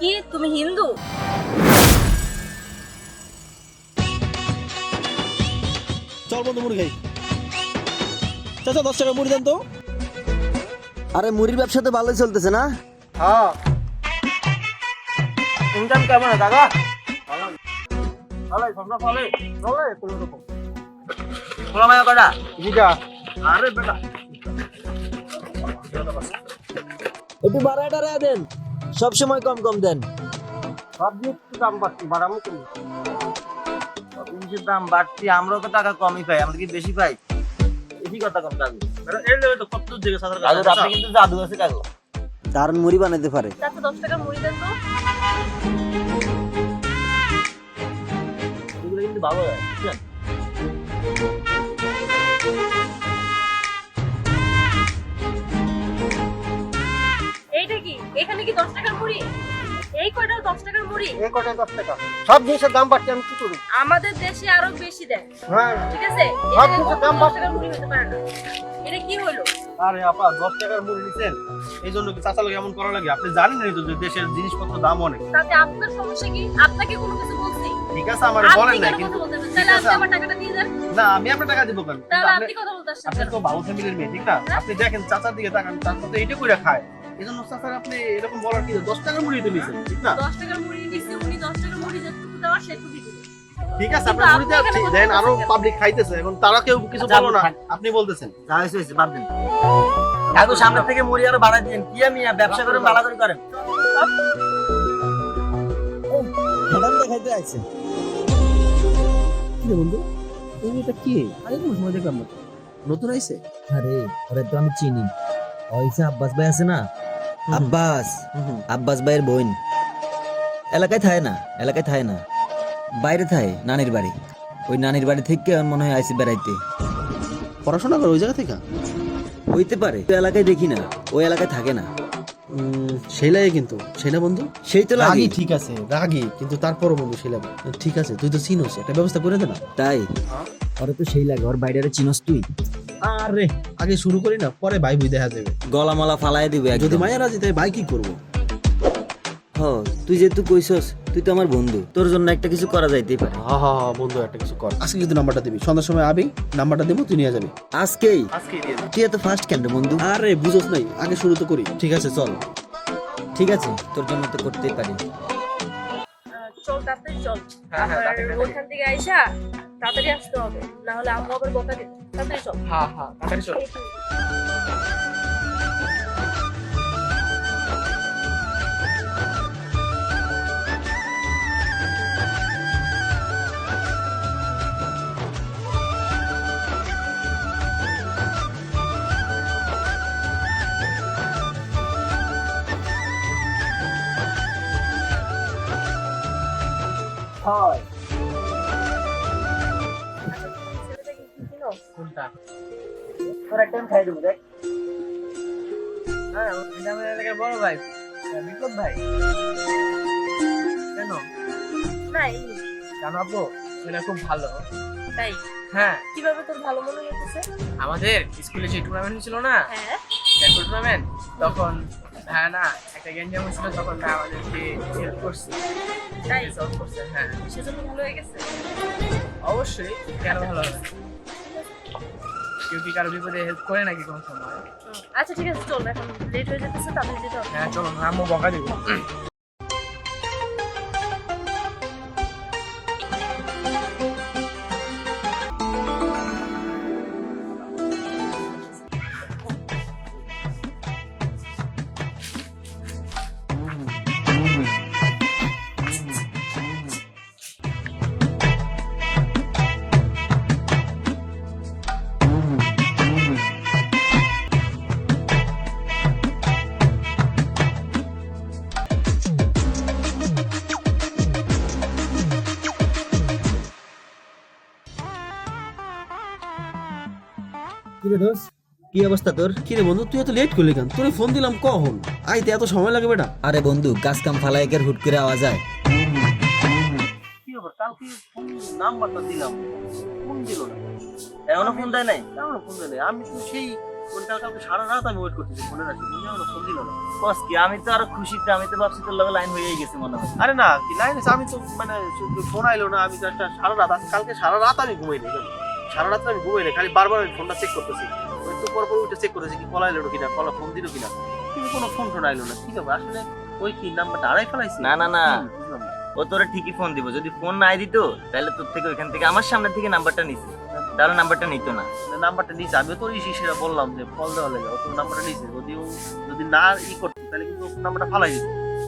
কি তুমি হিন্দু? চল বন্ধু মুড়ি খাই। চাচা 10 টাকা মুড়ি দেন তো। আরে মুড়ির ব্যবসা তো ভালোই চলতেছে না? হ্যাঁ। ইনকাম কেমন দাদা? ভালো সবটা ভালো কোনো রকম। খোলা মায়া কটা? জিগা। আরে বেটা একটু বাড়াটা দেন, সব সময় কম কম দেন। সবজি একটু দাম বাড়তি বাড়ামো তুমি। জিনিসের দাম বাড়তি, আমরাও তো টাকা কমই পাই, আমরা কি বেশি পাই? বেশি কথা কম কাগজ। এই লেগে তো কত জায়গা সাদার কাগজ আপনি কিন্তু জাদু আছে কাগজ। দারুণ মুড়ি বানাইতে পারে। চাচা 10 টাকা মুড়ি দেন তো। এগুলো কিন্তু ভালো হয়, বুঝছেন? এইটা কি? এখানে কি 10 টাকার মুড়ি? এই কয়টাও 10 টাকার মুড়ি? এই কটা 10 টাকা। সব জিনিসের দাম বাড়ছে আমি কি করি? আমাদের দেশে আরো বেশি দেয়, হ্যাঁ। ঠিক আছে? সব কিছুর দাম 10 টাকার মুড়ি হতে পারে না। এটা কি হলো? আরে আপা 10 টাকার মুড়ি নিছেন, এই জন্য কি চাচা লোক এমন করা লাগে? আপনি জানেন না তো যে দেশের জিনিসপত্র দাম অনেক। তাতে আপনার সমস্যা কি? আপনাকে কোনো কিছু বলছি? ঠিক আছে আমার আপনি বলেন না কেন কিন্তু কথা বলতে ঠিক তাহলে আছে, আপনি আমার টাকাটা দিয়ে দেন। না আমি আপনার টাকা দিব কেন? তাহলে আপনি আপনি কথা বলতে আসছেন আপনি কেন? তো ভালো ফ্যামিলির মেয়ে, ঠিক না? আপনি দেখেন চাচার দিকে তাকান, চাচা তো এইটা কইরা খায়। এজন্য চাচার আপনি এরকম বলার কি 10 টাকার মুড়ি তো নিছেন, ঠিক না? 10 টাকার মুড়ি দিছে, উনি 10 টাকার মুড়ি যেটুকু দেওয়ার সেটুকু দিবেন। ঠিক আছে, কিন্তু আপনার মুড়ি আপনি এখানে দেন, কথা আরো বলতেছেন কেন? পাবলিক খাইতেছে, এখন তারা কেউ কিছু আচ্ছা, বলো না, আপনি আপনি বলতেছেন। যা হয়েছে হয়েছে, বাদ দিন। কাগজ সামনে থেকে মুড়ি আরো বাড়াই দিন। কি আমি ব্যবসা করেন, ভালো করে করেন। হেডান দেখাইতে আইছে। কি রে বন্ধু, তুমি এটা কি? আরে কোন সময় দেখলাম না, নতুন আইছে? আরে ওরে তো আমি চিনি। ওইসে আব্বাস ভাই আছে না? আব্বাস, আব্বাস ভাইয়ের বোন। এলাকায় থাকে না, এলাকায় থাকে না, বাইরে থাকে, নানির বাড়ি। ওই নানির বাড়ি থেকে আমার মনে হয় আইসি বেড়াইতে। পড়াশোনা করে ওই জায়গা থেকে? হইতে পারে, ওই এলাকায় দেখি না, ওই এলাকায় থাকে না। সেই লাগে কিন্তু, সেই না বন্ধু? সেই তো লাগি। ঠিক আছে, রাগি কিন্তু তারপরও বন্ধু সেই লাগে। ঠিক আছে, তুই তো চিনোস, একটা ব্যবস্থা করে দে না। তাই ওরে তো সেই লাগে, ওর বাইরে চিনস তুই? আরে আগে শুরু করি না, পরে ভাই বুই দেখা যাবে। গলা মালা ফালাই দিবে যদি একদম। মায়ের রাজি তাই ভাই কি করবো? হ, তুই যেহেতু কইছস, তুই তো আমার বন্ধু, তোর জন্য একটা কিছু করা যাইতেই পারে। হ্যাঁ হ্যাঁ হ্যাঁ বন্ধু, একটা কিছু কর। আজকে কিন্তু নাম্বারটা দিবি, সন্ধ্যার সময় আবি, নাম্বারটা দেবো, তুই নিয়ে যাবি। আজকেই? আজকেই দিয়ে তুই এত ফার্স্ট কেন রে বন্ধু? আরে বুঝোস নাই, আগে শুরু তো করি। ঠিক আছে চল। ঠিক আছে, তোর জন্য তো করতেই পারি। চল তাড়াতাড়ি চল। হ্যাঁ, হ্যাঁ, আবার তাড়াতাড়ি। ওইখান থেকে আইসা তাড়াতাড়ি আসতে হবে, না হলে আম্মু আবার বকা দিবে। তাড়াতাড়ি চল। হ্যাঁ হ্যাঁ তাড়াতাড়ি চল। ছেলেটাকে কি চিনো? কোনটা? তোর একটা খাই দেবো দেখ। হ্যাঁ এটা আমার এলাকার বড় ভাই, বিপ্লব ভাই। কেন না এমনি। জানো আপু, ছেলে খুব ভালো। তাই? হ্যাঁ, কিভাবে তোর ভালো মনে হইতেছে? আমাদের স্কুলে যে টুর্নামেন্ট হয়েছিল না, হ্যাঁ। ব্যাটবল টুর্নামেন্ট, তখন হ্যাঁ না একটা গেঞ্জাম হয়েছিল, তখন ভাই আমাদেরকে হেল্প করছে, তাই? সলভ করছে। হ্যাঁ সেজন্য ভালো হয়ে গেছে। অবশ্যই, কেন ভালো হবে? কেউ কি কারো বিপদে হেল্প করে নাকি কোনো সময়? আচ্ছা ঠিক আছে চল, এখন লেট হয়ে যেতেছে, তাড়াতাড়ি যেতে হবে। হ্যাঁ চলো, আম্মু বকা দিব। কি রে দোস্ত, কি অবস্থা তোর? কি রে বন্ধু, তুই এত লেট করলি কেন? তোরে ফোন দিলাম কখন, আইতে এত সময় লাগে বেটা? আরে বন্ধু, কাজ কাম ফালাই একের হুট করে আওয়াজ যায়। কি ব্যাপার, কালকে ফোন নাম্বারটা দিলাম, ফোন দিল না। এখনো ফোন দেয় নাই? কেমন ফোন দেয়? আমি তো সেই মনে কালকে সারা রাত আমি ওয়েট করতেছি ফোনে রাখছি তুমি আমার ফোন দিল না। কস কি আমি তো আরো খুশিতে, আমি তো ভাবছি তোর লগে লাইন হয়েই গেছে মনে হয়। আরে না কি লাইন আছে, আমি তো মানে ফোন আইলো না, আমি তো একটা সারা রাত কালকে সারা রাত আমি ঘুমাই নি, সারা রাত আমি ঘুমাই না, খালি বারবার আমি ফোনটা চেক করতেছি, ওই তো পর উঠে চেক করতেছি কি কল আইলো কিনা, কল ফোন দিল কিনা, কিন্তু কোনো ফোন আইলো না। কি হবে আসলে ওই কি নাম্বারটা হারাই ফেলাইছি? না না না, বুঝলাম না। ও তোরে ঠিকই ফোন দিব, যদি ফোন নাই দিত তাহলে তোর থেকে ওইখান থেকে আমার সামনে থেকে নাম্বারটা নিছে, তাহলে নাম্বারটা নিত না। নাম্বারটা নিয়েছে, আমিও তো সেটা বললাম যে কল দেওয়া লাগে, ও তো নাম্বারটা নিয়েছে, যদিও যদি না করতো তাহলে কিন্তু নাম্বারটা ফালাই দিত,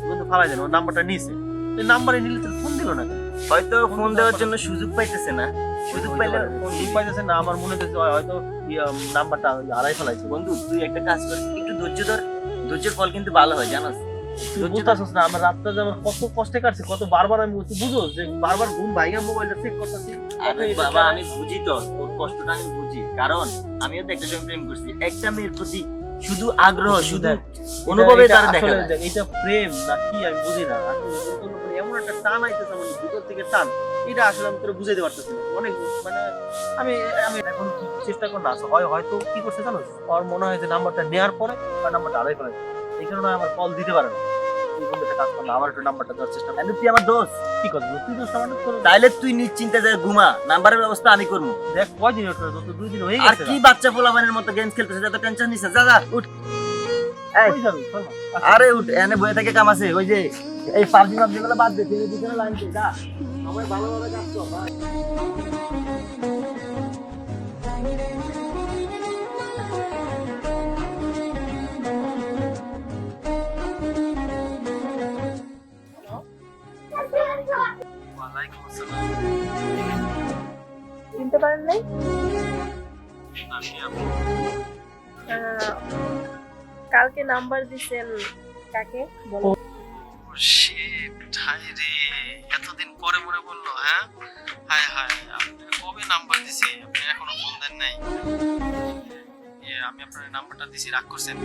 কিন্তু ফালাই দেন, ও নাম্বারটা নিয়েছে, নাম্বারে নিলে তো ফোন দিল না কেন? হয়তো ফোন দেওয়ার জন্য সুযোগ পাইতেছে না, সুযোগ পাইলে ফোন ঠিক পাইতেছে না, আমার মনে হচ্ছে হয়তো নাম্বারটা হারাই ফেলাইছে। বন্ধু তুই একটা কাজ কর, একটু ধৈর্য ধর, ধৈর্যের ফল কিন্তু ভালো হয় জানাস। তুই বুঝতেছিস না আমার রাতটা যে আমার কত কষ্টে কাটছে, কত বারবার আমি বুঝো যে বারবার ঘুম ভাইয়া মোবাইলটা চেক করতেছি। আরে বাবা আমি বুঝি তো তোর কষ্টটা, আমি বুঝি, কারণ আমিও তো একটা সময় প্রেম করছি, একটা মেয়ের প্রতি শুধু আগ্রহ, শুধু অনুভবে তার দেখা যায়। এটা প্রেম না কি আমি বুঝি না, আসলে এমন একটা টান আইতেছে আমার ভিতর থেকে টান, এটা আসলে আমি তোরে বুঝাইতে পারতেছি না। অনেক মানে আমি আমি এখন চেষ্টা করে না, হয়তো কি করছে জানো, ওর মনে হয় যে নাম্বারটা নেওয়ার পরে আর নাম্বারটা হারাই ফেলে, এই কারণে আমার কল দিতে পারে না। তুই বন্ধু একটা কাজ কর না, আমার একটু নাম্বারটা দেওয়ার চেষ্টা কর। তুই আমার দোস্ত, কি কথা তুই তো সামান্য তোর তাইলে তুই নিশ্চিন্তে যা ঘুমা, নাম্বারের ব্যবস্থা আমি করবো। দেখ কয়দিন হলো, তো 2 দিন হয়ে আর গেছে। কি বাচ্চা পোলাপানের মতো গেমস খেলতেছে, যত টেনশন নিছে, যা যা উঠ। এই, কই যাবি? চল না। আরে উঠ, এনে বয়ে থেকে কাম আছে, ওই যে এই পাবজি গুলো বাদ দে, তুই দুজনে লাইন দে, যা। আমার ভালোভাবে কাজ কর ভাই। ওয়ালাইকুম আসসালাম। চিনতে পারেন নাই? আমি আপু। কালকে নাম্বার দিছেন কাকে বলো? শিট, হাই রে, এতদিন পরে মনে পড়লো। হ্যাঁ হায় হায়, আপনি কবে নাম্বার দিছি, আপনি এখনো ফোন দেন নাই। আমি আপনার নাম্বারটা দিছি, রাগ করছেন?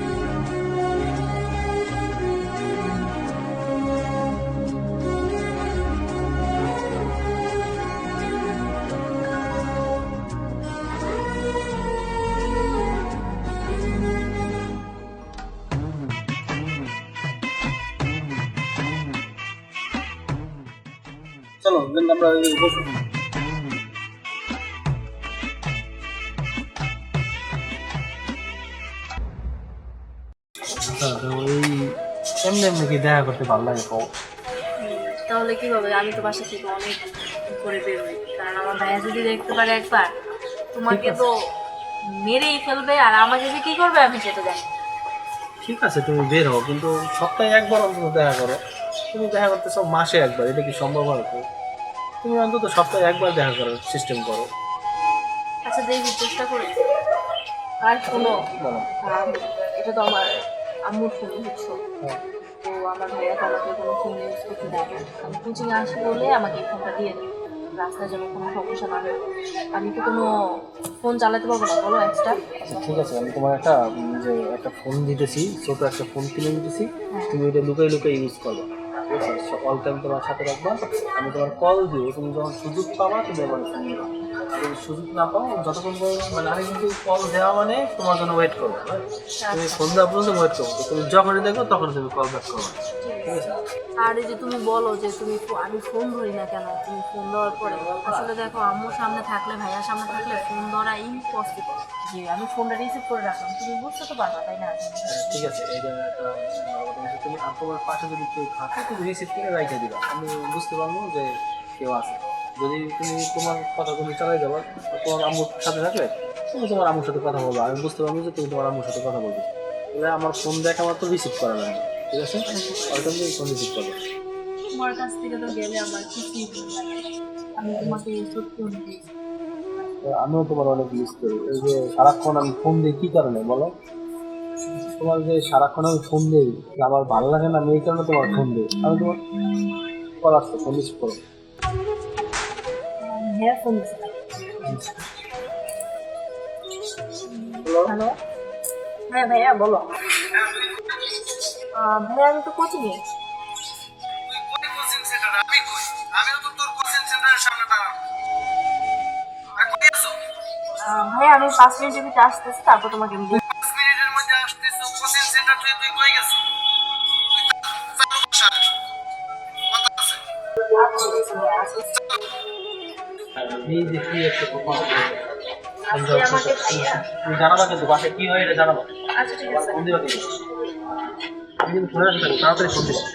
চলো আমরা বসুন। এমনি এমনি কি দেখা করতে ভালো লাগে কও? তাহলে কি হবে, আমি তো বাসা থেকে অনেক করে বেরোই, কারণ আমার ভাইয়া যদি দেখতে পারে একবার, তোমাকে তো মেরেই ফেলবে, আর আমাকে যে কি করবে আমি সেটা জানি। ঠিক আছে তুমি বের হও, কিন্তু সপ্তাহে একবার অন্তত দেখা করো। তুমি দেখা করতে সব মাসে একবার, এটা কি সম্ভব হবে? তুমি অন্তত সপ্তাহে একবার দেখা করার সিস্টেম করো। আচ্ছা দেখি, চেষ্টা করি। আর শোনো, এটা তো আমার আম্মুর ফোন, বুঝছো? তো আমার ভাইয়া তো আমাকে কোনো ফোন ইউজ করতে দেয় না, আমি কোচিং আসি বলে আমাকে এই ফোনটা দিয়ে দেয়, রাস্তায় যেন কোনো সমস্যা না হয়। আমি তো কোনো ফোন চালাতে পারবো না, বলো এক্সট্রা। আচ্ছা ঠিক আছে, আমি তোমার একটা ফোন দিতেছি, ছোট একটা ফোন কিনে দিতেছি, তুমি এটা লুকাই লুকাই ইউজ করবে, ঠিক আছে? অল টাইম তোমার সাথে রাখবা, আমি তোমার কল দিব, তুমি যখন সুযোগ পাবা তুমি আমার ফোন দিবা, যদি সুযোগ না পাও যতক্ষণ মানে আমি কিন্তু কল দেওয়া মানে তোমার জন্য ওয়েট করবো, তুমি ফোন দেওয়া পর্যন্ত ওয়েট করবো, তুমি যখনই দেখো তখন তুমি কল ব্যাক করবে, ঠিক আছে? আর এই যে তুমি বলো যে তুমি আমি ফোন ধরি না কেন, তুমি ফোন দেওয়ার পরে, আসলে দেখো আম্মুর সামনে থাকলে, ভাইয়ার সামনে থাকলে ফোন ধরা ইম্পসিবল, যে আমি ফোনটা রিসিভ করে রাখলাম, তুমি বুঝতে তো পারবা, তাই না? ঠিক আছে, এইটা একটা তুমি তোমার পাশে যদি কেউ থাকে তুমি রিসিভ করে রাইখে দিবা, আমি বুঝতে পারবো যে কেউ আছে। যদি তুমি তোমার কথা তুমি চালাই যাবা, তোমার আম্মুর সাথে থাকলে তুমি তোমার আম্মুর সাথে কথা বলবা, আমি বুঝতে পারবো যে তুমি তোমার আম্মুর সাথে কথা বলবে, তাহলে আমার ফোন দেখা মাত্র রিসিভ করা লাগবে, ঠিক আছে? হয়তো তুমি ফোন রিসিভ করবে। তোমার কাছ থেকে তো গেলে আমার কিছুই ভালো লাগে না। আমি তোমাকে সত্যি অনুরোধ করছি। আমিও তোমার অনেক মিস করি, এই যে সারাক্ষণ আমি ফোন দিই কি কারণে বলো? তোমার যে সারাক্ষণ আমি ফোন দিই, আমার ভালো লাগে না, আমি এই কারণে তোমার ফোন দিই, আমি তোমার কল আসতে ফোন রিসিভ করো। হ্যাঁ, ফোন দিচ্ছি। হ্যালো, হ্যাঁ ভাইয়া বলো। ভাইয়া আমি তো কোচিংয়ে। ভাইয়া আমি 5 মিনিটের ভিতরে আসতেছি, তারপর তোমাকে আমি এই যে কি একটা কথা আজকে আমাকে ভাইয়া তুমি জানাবা কিন্তু বাসায় কি হয় এটা জানাবা আচ্ছা ঠিক আছে ফোন দিবা কিন্তু আমি কিন্তু ফোনে রাখতে তাড়াতাড়ি ফোন দিচ্ছি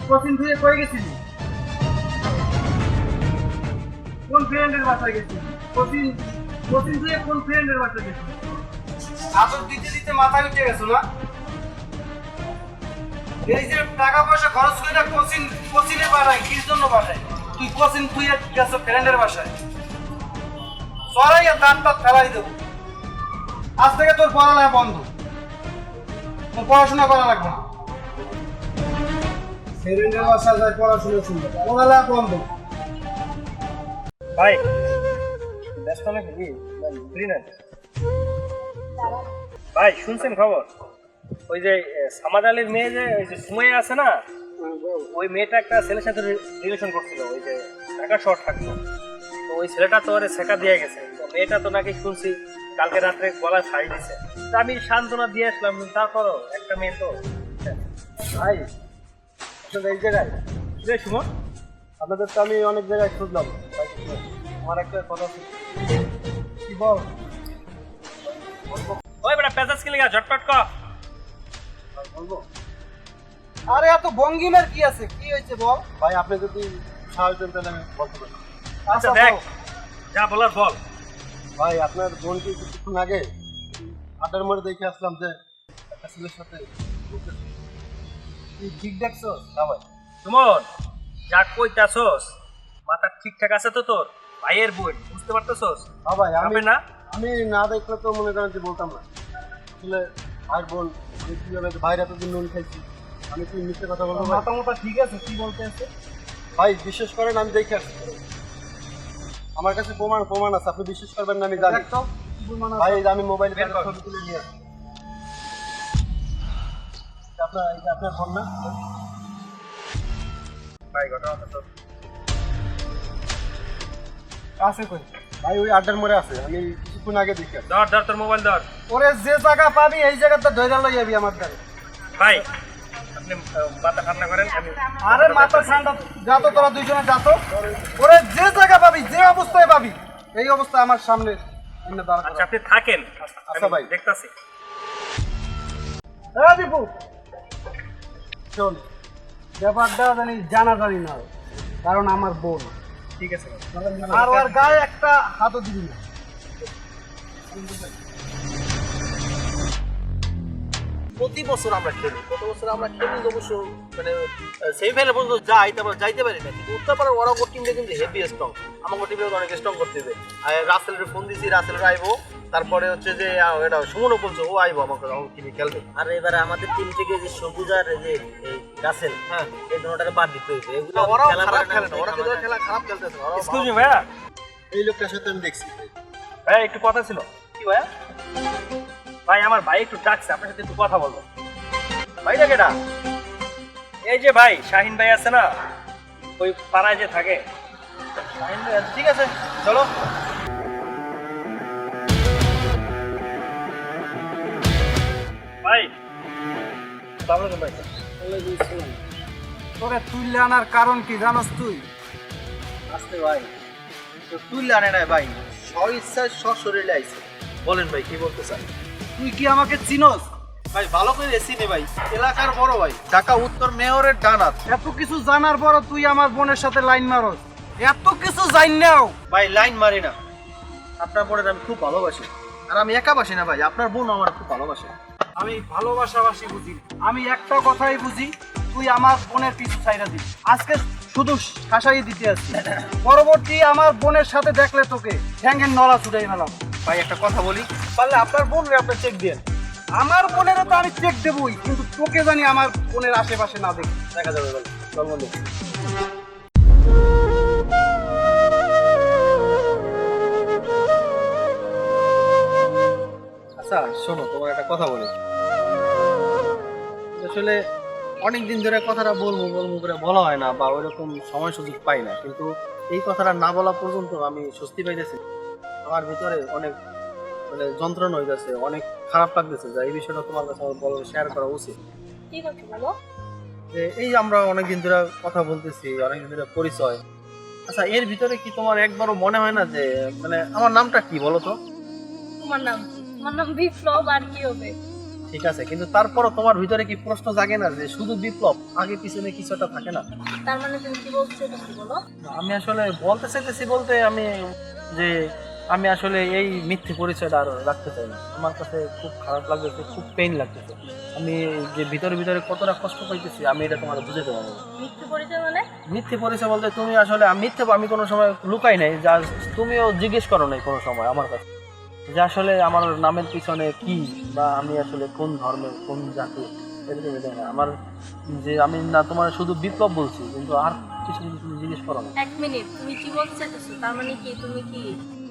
কোচিং থেকে কই গেছিলি? কোন ফ্রেন্ডের বাসায় গেছিলি? কোচিং থেকে কোন ফ্রেন্ডের বাসায় গেছিলি? আদর দিতে দিতে মাথা উঠে গেছো না? এই যে টাকা পয়সা খরচ করে কোচিংয়ে পাঠায় কির জন্য পাঠায়? তুই কোচিং তুই গেছো ফ্রেন্ডের বাসায়, সরাইয়া দাঁতটা ফেলাই দেবো। আজ থেকে তোর পড়ালেখা বন্ধ, তোর পড়াশোনা করা লাগবে না। ফ্রেন্ডের বাসায় যায় পড়াশোনা শুনবে, পড়ালেখা বন্ধ। ভাই ব্যস্ত নাকি ফ্রি না? ভাই শুনছেন খবর? ওই যে সামাদ আলীর মেয়ে যে ওই যে সুমাইয়া আছে না, ওই মেয়েটা একটা ছেলের সাথে রিলেশন করছিল, ওই যে ঢাকা শহর থাকতো। তো ওই ছেলেটা তো ওরে ছেঁকা দিয়ে গেছে। তো মেয়েটা তো নাকি শুনছি কালকে রাত্রে গলায় ছাড়ি দিছে। তা আমি সান্ত্বনা দিয়ে আসলাম, তারপরও একটা মেয়ে তো। ভাই আপনাদের এই জায়গায় রে সুমন, আপনাদের তো আমি অনেক জায়গায় খুঁজলাম, আমার একটা কথা ছিল। কি বল? ওই বেটা পেজাজ কি লাগা ঝটপট ক বলবো। আরে এত ভঙ্গিমার কি আছে, কি হয়েছে বল? ভাই আপনি যদি সাহায্য দেন তাহলে আমি বলতে পারি। আচ্ছা দেখ যা বলার বল। ভাই আপনার বোনকে কিছুক্ষণ আগে আড্ডার মোড়ে দেখে আসলাম যে একটা ছেলের সাথে তুই ঠিক দেখছস? না ভাই সুমন, যা কইতাছস মাথা ঠিকঠাক আছে তো তোর? ভাইয়ের বোন বুঝতে পারতেছস? হ্যাঁ ভাই আমি না, আমি না দেখলে তো মনে করেন যে বলতাম না। আসলে ভাইয়ের বোন কিভাবে ভাইরা তো নুন খাইছি, আমি তুই মিথ্যে কথা বলবো? মাথা মাথা ঠিক আছে, কি বলতে আছে ভাই? বিশ্বাস করেন আমি দেখে আসছি, আমার কাছে প্রমাণ আছে, আপনি বিশ্বাস করবেন না আমি জানি। ভাই আমি মোবাইলে ছবি তুলে নিয়ে আসছি। আপনার ফোন না ভাই? ঘটনা তো আছে কই ভাই? ওই আড্ডার মোড়ে আছে, আমি কিছুক্ষণ আগে দেখি। ধর তোর মোবাইল ধর। ওরে যে জায়গা পাবি এই জায়গাটা ধইরা লই যাবি আমার কাছে। ভাই আপনি মাথা ঠান্ডা করেন। আরে মাথা ঠান্ডা যা তো, তোরা দুইজনে যা তো। ওরে যে জায়গা পাবি, যে অবস্থায় পাবি, এই অবস্থা আমার সামনে এনে দাঁড়া। আচ্ছা আপনি থাকেন। আচ্ছা ভাই দেখতাছি। হ্যাঁ দীপু শোন, ব্যাপারটা জানি না, কারণ আমার বোন। ঠিক আছে আর ওর গায়ে একটা হাতও দিবি না। প্রতি বছর আমরা খেলি, গত বছর আমরা খেলি অবশ্য মানে সেমিফাইনাল পর্যন্ত যাই, তারপর যাইতে পারি না। কিন্তু উত্তরপাড়ার ওরা টিমটা কিন্তু হেভি স্ট্রং, আমার টিমে অনেক স্ট্রং করতে হবে। আর রাসেলের ফোন দিয়েছি, রাসেলের আইবো। তারপরে হচ্ছে যে এটা সুমনও বলছে ও আইবো আমাকে টিমে খেলবে। আর এবারে আমাদের টিম থেকে যে সবুজ আর এই যে এই রাসেল, হ্যাঁ এই দুটোটাকে বাদ দিতে হয়েছে। এগুলো ওরাও খেলা খারাপ করে না, খেলে না, ওরা কিন্তু খেলা খারাপ খেলতেছে। এক্সকিউজ মি ভাইয়া, এই লোকটার সাথে আমি দেখছি। ভাই একটু কথা ছিল। কি ভাইয়া? ভাই আমার ভাই একটু ডাকছে, আপনার সাথে একটু কথা বলবো। ভাই না কেডা? এই যে ভাই শাহিন ভাই আছে না, ওই পাড়ায় যে থাকে। শাহিন ভাই আছে, ঠিক আছে চলো। ভাই ভাই তোরে তুইলে আনার কারণ কি জানোস তুই? আসতে ভাই তো তুই আনে নাই ভাই, স্ব ইচ্ছায় সশরীরে আইছে। বলেন ভাই কি বলতে চান? তুই কি আমাকে চিনোস? ভাই ভালো করে চিনি ভাই, এলাকার বড় ভাই, ঢাকা উত্তর মেয়রের ডানাত। এত কিছু জানার পর তুই আমার বোনের সাথে লাইন মারস? এত কিছু জান নাও ভাই লাইন মারি না, আপনার বোনের আমি খুব ভালোবাসি। আর আমি একা বাসি না ভাই, আপনার বোন আমার খুব ভালোবাসে। আমি ভালোবাসাবাসি বুঝি, আমি একটা কথাই বুঝি, তুই আমার বোনের পিছু ছাইরা দিস। আজকে শুধু শাসাই দিতে আসছি, পরবর্তী আমার বোনের সাথে দেখলে তোকে ঠ্যাঙ্গের নলা ছুটাই মেলাম। ভাই একটা কথা বলি, পারলে আপনার বোন আপনি চেক দেন। আমার বোনের তো আমি চেক দেবই, কিন্তু তোকে জানি আমার বোনের আশেপাশে না দেখি। দেখা যাবে ভাই, চল বন্ধু। আচ্ছা শোনো, তোমার একটা কথা বলি। আসলে অনেকদিন ধরে কথাটা বলবো করে বলা হয় না, বা ওইরকম সময় সুযোগ পাই না। কিন্তু এই কথাটা না বলা পর্যন্ত আমি স্বস্তি পাইতেছি। আমার ভিতরে অনেক মানে যন্ত্রণা হয়ে যাচ্ছে, অনেক খারাপ লাগতেছে, যে এই বিষয়টা তোমার কাছে আমার বলা শেয়ার করা উচিত। কি কথা বলো? যে এই যে আমরা অনেকদিন ধরে কথা বলতেছি, অনেকদিন ধরে পরিচয়, আচ্ছা এর ভিতরে কি তোমার একবারও মনে হয় না যে মানে আমার নামটা কি বলো তো? তোমার নাম কি? তোমার নাম বিপ্লব, আর কি হবে? ঠিক আছে, কিন্তু তারপরও তোমার ভিতরে কি প্রশ্ন জাগে না যে শুধু বিপ্লব, আগে পিছনে কিছু একটা থাকে না? তার মানে তুমি কি বলছো এটা কি বলো? আমি আসলে বলতে চাইতেছি বলতে আমি যে আমি আসলে এই মিথ্যে পরিচয়টা আর রাখতে চাই না। আমার কাছে খুব খারাপ লাগতেছে, খুব পেইন লাগতেছে। আমি যে ভিতরে ভিতরে কতটা কষ্ট পাইতেছি আমি এটা তোমার বুঝাতে পারবো না। মিথ্যে পরিচয় মানে? মিথ্যে পরিচয় বলতে তুমি আসলে মিথ্যে আমি কোনো সময় লুকাই নাই, যা তুমিও জিজ্ঞেস করো নাই কোনো সময় আমার কাছে যে আসলে আমার নামের পিছনে কি, বা আমি আসলে কোন ধর্মের কোন জাতি, এরকম এটা না। আমার যে আমি না তোমার শুধু বিপ্লব বলছি, কিন্তু আর কিছু কিছু তুমি জিজ্ঞেস করো না। এক মিনিট, তুমি কি বলতে চাইতেছো? তার মানে কি তুমি কি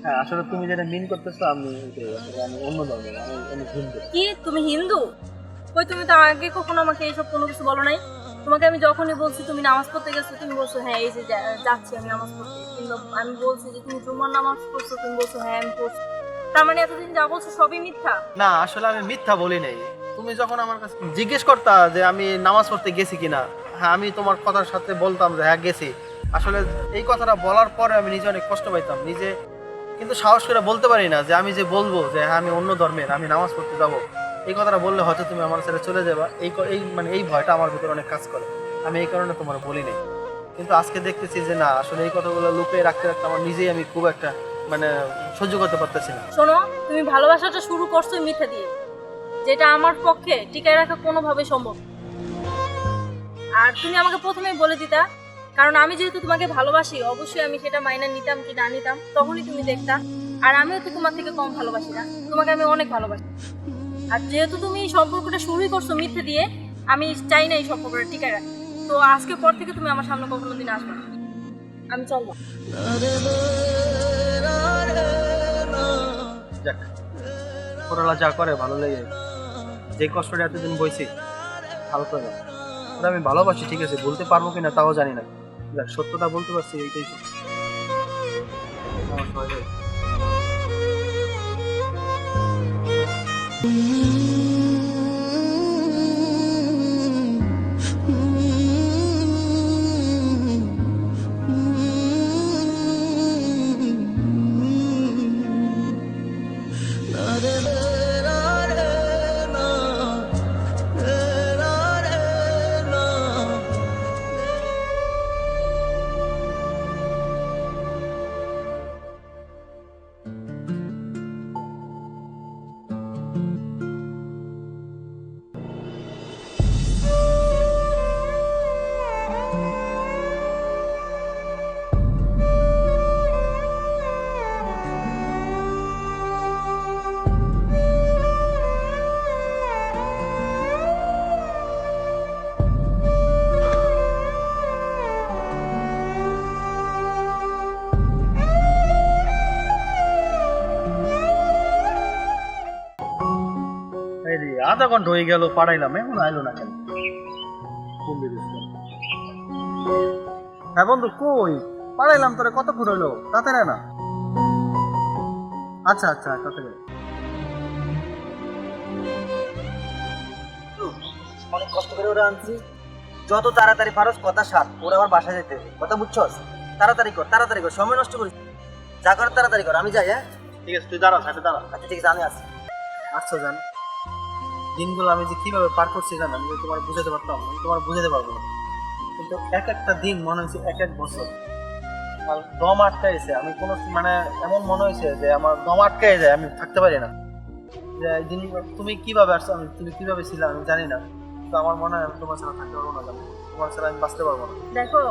হ্যাঁ, আসলে তুমি যেটা মিন করতেছো আমি এটাই, আসলে আমি অন্য ধর্মের, আমি হিন্দু। কি তুমি হিন্দু? কই, তুমি তো আগে কখনো আমাকে এইসব কোনো কিছু বলো নাই। তোমাকে আমি যখনই বলছি তুমি নামাজ পড়তে গেছো, তুমি বলছো হ্যাঁ এই যে যাচ্ছি আমি নামাজ পড়তে, কিংবা আমি বলছি যে তুমি জুম্মার নামাজ পড়ছো, তুমি বলছো হ্যাঁ আমি পড়ছি। তার মানে এতদিন যা বলছো সবই মিথ্যা? না, আসলে আমি মিথ্যা বলি নাই। তুমি যখন আমার কাছে জিজ্ঞেস করতা যে আমি নামাজ পড়তে গেছি কিনা, হ্যাঁ আমি তোমার কথার সাথে বলতাম যে হ্যাঁ গেছি। আসলে এই কথাটা বলার পরে আমি নিজে অনেক কষ্ট পাইতাম নিজে, কিন্তু সাহস করে বলতে পারি না যে আমি যে বলবো যে হ্যাঁ আমি অন্য ধর্মের, আমি নামাজ পড়তে যাবো। এই কথাটা বললে হয়তো তুমি আমার ছেড়ে চলে যাবা, এই মানে এই ভয়টা আমার ভিতরে অনেক কাজ করে। আমি এই কারণে তোমার বলি নাই। কিন্তু আজকে দেখতেছি যে না, আসলে এই কথাগুলো লুকিয়ে রাখতে রাখতে আমার নিজেই আমি খুব একটা মানে সহ্য করতে পারতেছি না। শোনো, তুমি ভালোবাসাটা শুরু করছো মিথ্যা দিয়ে, যেটা আমার পক্ষে টিকায় রাখা কোনোভাবেই সম্ভব না। আর তুমি আমাকে প্রথমেই বলে দিতা, কারণ আমি যেহেতু তোমাকে ভালোবাসি, অবশ্যই আমি সেটা মাইনা নিতাম কি না নিতাম তখনই তুমি দেখতা। আর আমিও তো তোমার থেকে কম ভালোবাসি না, তোমাকে আমি অনেক ভালোবাসি। আর যেহেতু তুমি এই সম্পর্কটা শুরুই করছো মিথ্যে দিয়ে, আমি চাই না এই সম্পর্কটা টিকায় রাখতে। তো আজকের পর থেকে তুমি আমার সামনে কখনো দিন আসবে না। আমি চলবো। যাক, ওরা যা করে ভালো লাগে, যে কষ্টটা এতদিন বইছি ভালো করে। ওরা আমি ভালোবাসি ঠিক আছে, বলতে পারবো কিনা তাও জানি না। যাক, সত্যটা বলতে পারছি, এইটাই সত্যি। আমার সবাই ভাই। এই রে, আধা ঘন্টা হয়ে গেল পাঠাইলাম, এখন আইলো না কেন? বন্ধু দেখলাম। হ্যাঁ বন্ধু, কই পাঠাইলাম তোরে, কতক্ষণ হইলো? তাড়াতাড়ি আয় না। আচ্ছা আচ্ছা, তাড়াতাড়ি আয়। অনেক কষ্ট করে ওরা আনছি, যত তাড়াতাড়ি পারস কথা সার, ওরা আবার বাসায় যেতে হবে, কথা বুঝছস? তাড়াতাড়ি কর, সময় নষ্ট করিস, যা কর তাড়াতাড়ি কর, আমি যাই। হ্যাঁ ঠিক আছে, তুই দাঁড়া, সাইডে দাঁড়া। আচ্ছা ঠিক আছে, আমি আসছি। আচ্ছা জান, দিনগুলো আমি যে কিভাবে পার করছি জান, আমি যদি তোমার বুঝাতে পারতাম, আমি তোমার বুঝাতে পারবো না। কিন্তু এক একটা দিন মনে হয়েছে এক এক বছর। আর দম আটকাইছে, আমি কোনো মানে এমন মনে হয়েছে যে আমার দম আটকাই যায়, আমি থাকতে পারি না। যে এই দিনগুলো তুমি কিভাবে আসছো, তুমি কিভাবে ছিলে আমি জানি না, কিন্তু আমার মনে হয় আমি তোমার ছাড়া থাকতে পারবো না জানো, তোমার ছাড়া আমি বাঁচতে পারবো না। দেখো,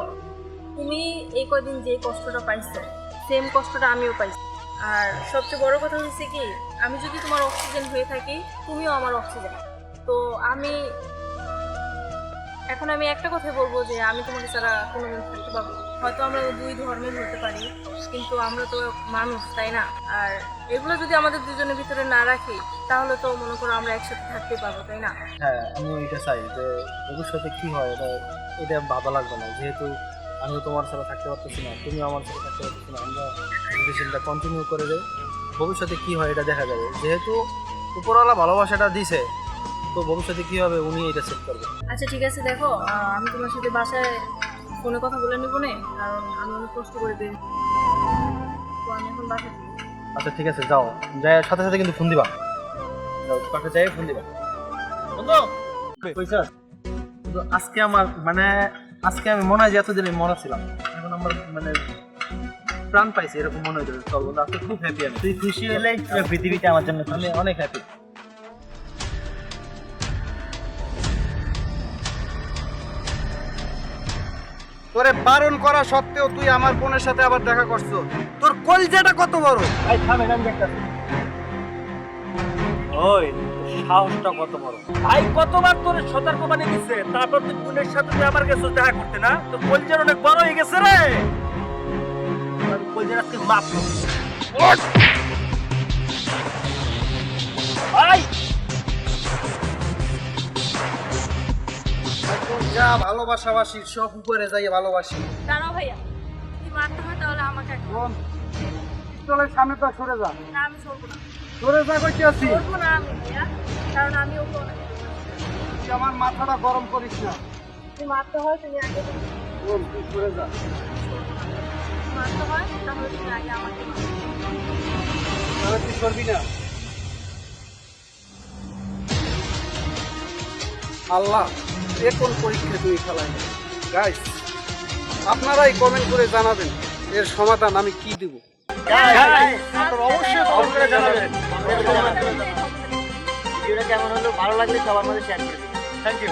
তুমি এই কদিন যে কষ্টটা পাইছো সেম কষ্টটা আমিও পাইছি। আর সবচেয়ে বড় কথা হচ্ছে কি, আমি যদি তোমার অক্সিজেন হয়ে থাকি, তুমিও আমার অক্সিজেন। তো এখন আমি একটা কথাই বলবো যে আমি তোমাকে ছাড়া কোনোদিন থাকতে পারবো না। হয়তো আমরা দুই ধর্মের হতে পারি, কিন্তু আমরা তো মানুষ, তাই না? আর এগুলো যদি আমাদের দুজনের ভিতরে না রাখি, তাহলে তো মনে করো আমরা একসাথে থাকতে পারবো, তাই না? হ্যাঁ, আমি এটা চাই যে ভবিষ্যতে কি হয় এটা ভালো লাগবে না, যেহেতু আমিও তোমার ছাড়া থাকতে পারতেছি না, তুমিও আমার সাথে থাকতে পারতেছি না, আমরা রিলেশনটা কন্টিনিউ করে দেয়। ভবিষ্যতে কি হয় এটা দেখা যাবে। যেহেতু উপরওয়ালা ভালোবাসাটা দিছে, তো ভবিষ্যতে কি হবে উনি এটা সেট করবে। আচ্ছা ঠিক আছে, দেখো আমি তোমার সাথে বাসায় ফোনে কথা বলে নেবো না, কারণ আমি অনেক কষ্ট করে বের, তো আমি এখন বাসায় যাই। আচ্ছা ঠিক আছে, যাও, যাই সাথে সাথে কিন্তু ফোন দিবা, যাও পাশে যাই ফোন দিবা। বন্ধু কইছা তো আজকে আমার মানে আজকে আমি মনে হয় যে এতদিন মনে ছিলাম, এখন আমার মানে প্রাণ পাইছি এরকম মনে হইতেছে। চল বন্ধু, আজকে খুব হ্যাপি আমি। তুই খুশি হলেই পুরো পৃথিবীটা আমার জন্য আমি অনেক হ্যাপি। তোরে বারণ করা সত্ত্বেও তুই আমার বোনের সাথে আবার দেখা করছো, তোর কলজাটা কত বড়! ভাই থামেন, আমি দেখতাছি। ওই সাহসটা কত বড়! ভাই কতবার তোর সতর্ক বানিয়ে দিচ্ছে, তারপর তুই বোনের সাথে তুই আমার কাছে দেখা করতে না? তোর কলজার অনেক বড় হয়ে গেছে রে। আমি কলজার আজকে মাপ নেব। ভাই এখন যা ভালোবাসাবাসি সব উপরে যাই ভালোবাসি। দাঁড়াও ভাইয়া, যদি মারতে হয় তাহলে আমাকে একটা। বোন, পিস্তলের সামনে তো সরে যা, না আমি চলবো না, সরে যা কইতে আছি। চলবো না আমি ভাইয়া, কারণ আমি ওকে অনেক তুই আমার মাথাটা গরম করিস না। যদি মারতে হয় তুমি আগে বোন তুই সরে যা। মারতে হয় তাহলে তুমি আগে আমাকে মারো। তাহলে তুই সরবি না। আল্লাহ, এ কোন পরীক্ষা তুমি ফেলাই? গাইস, আপনারাই কমেন্ট করে জানাবেন এর সমাধান আমি কি দিব। আপনারা অবশ্যই কমেন্ট করে জানাবেন। ভিডিওটা কেমন হলো, ভালো লাগলে সবার মধ্যে শেয়ার করে দিন। Thank you.